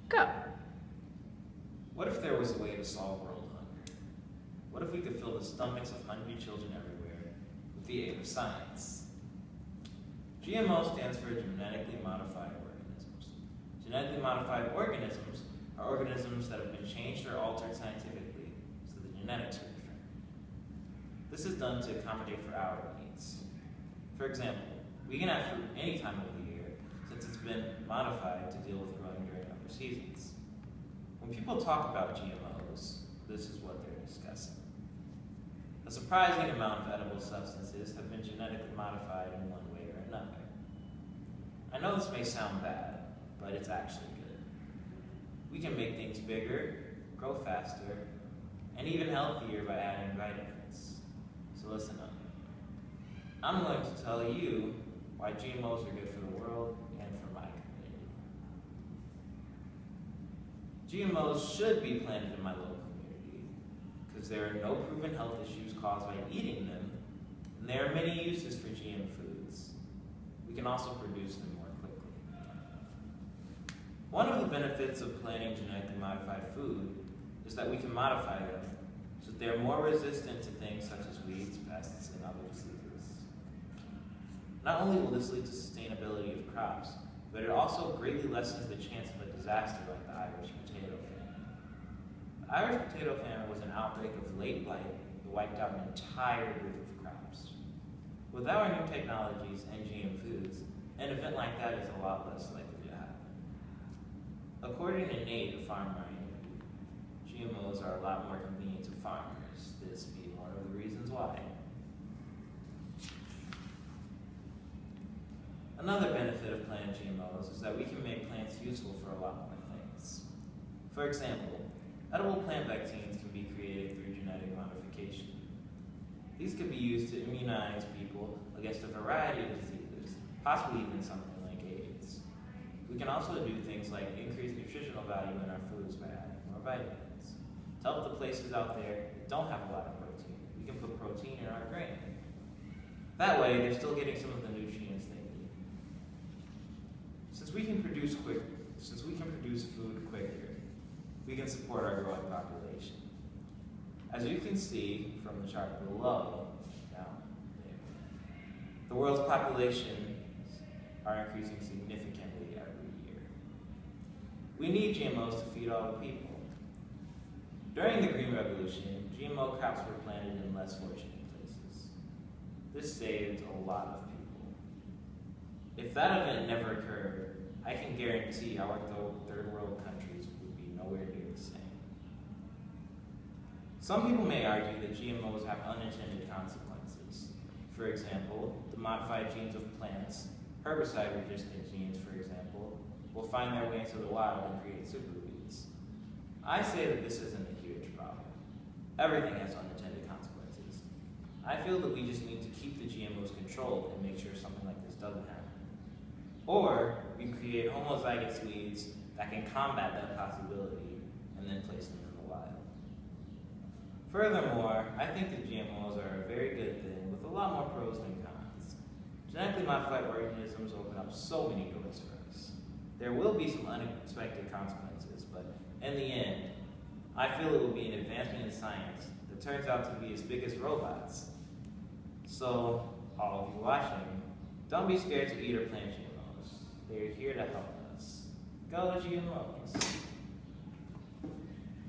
Go. What if there was a way to solve world hunger? What if we could fill the stomachs of hungry children everywhere with the aid of science? GMO stands for genetically modified organisms. Genetically modified organisms are organisms that have been changed or altered scientifically so the genetics are different. This is done to accommodate for our needs. For example, we can have fruit any time of the year since it's been modified to deal with growing during other seasons. When people talk about GMOs, this is what they're discussing. A surprising amount of edible substances have been genetically modified in one way or another. I know this may sound bad, but it's actually good. We can make things bigger, grow faster, and even healthier by adding vitamins. So listen up. I'm going to tell you why GMOs are good for the world and for my community. GMOs should be planted in my local community because there are no proven health issues caused by eating them, and there are many uses for GM foods. We can also produce them more quickly. One of the benefits of planting genetically modified food is that we can modify them so that they're more resistant to things such as weeds, pests, and other diseases. Not only will this lead to sustainability of crops, but it also greatly lessens the chance of a disaster like the Irish potato famine. The Irish potato famine was an outbreak of late blight that wiped out an entire group of crops. With our new technologies and GM foods, an event like that is a lot less likely to happen. According to Nate, a farmer I interviewed, GMOs are a lot more convenient to farmers, this being one of the reasons why. Another benefit of planting GMOs is that we can make plants useful for a lot more things. For example, edible plant vaccines can be created through genetic modification. These could be used to immunize people against a variety of diseases, possibly even something like AIDS. We can also do things like increase nutritional value in our foods by adding more vitamins. To help the places out there that don't have a lot of protein, we can put protein in our grain. That way, they're still getting some of the nutrients they need. Since we can produce food quicker, we can support our growing population. As you can see from the chart below, down there, the world's populations are increasing significantly every year. We need GMOs to feed all the people. During the Green Revolution, GMO crops were planted in less fortunate places. This saved a lot of people. If that event never occurred, I can guarantee our third world countries would be nowhere near the same. Some people may argue that GMOs have unintended consequences. For example, the modified genes of plants, herbicide-resistant genes, for example, will find their way into the wild and create superweeds. I say that this isn't a huge problem. Everything has unintended consequences. I feel that we just need to keep the GMOs controlled and make sure something like this doesn't happen. Or we create homozygous weeds that can combat that possibility and then place them in the wild. Furthermore, I think that GMOs are a very good thing with a lot more pros than cons. Genetically modified organisms open up so many doors for us. There will be some unexpected consequences, but in the end, I feel it will be an advancement in science that turns out to be as big as robots. So, all of you watching, don't be scared to eat or plant GMOs. They're here to help us. Go GMOs!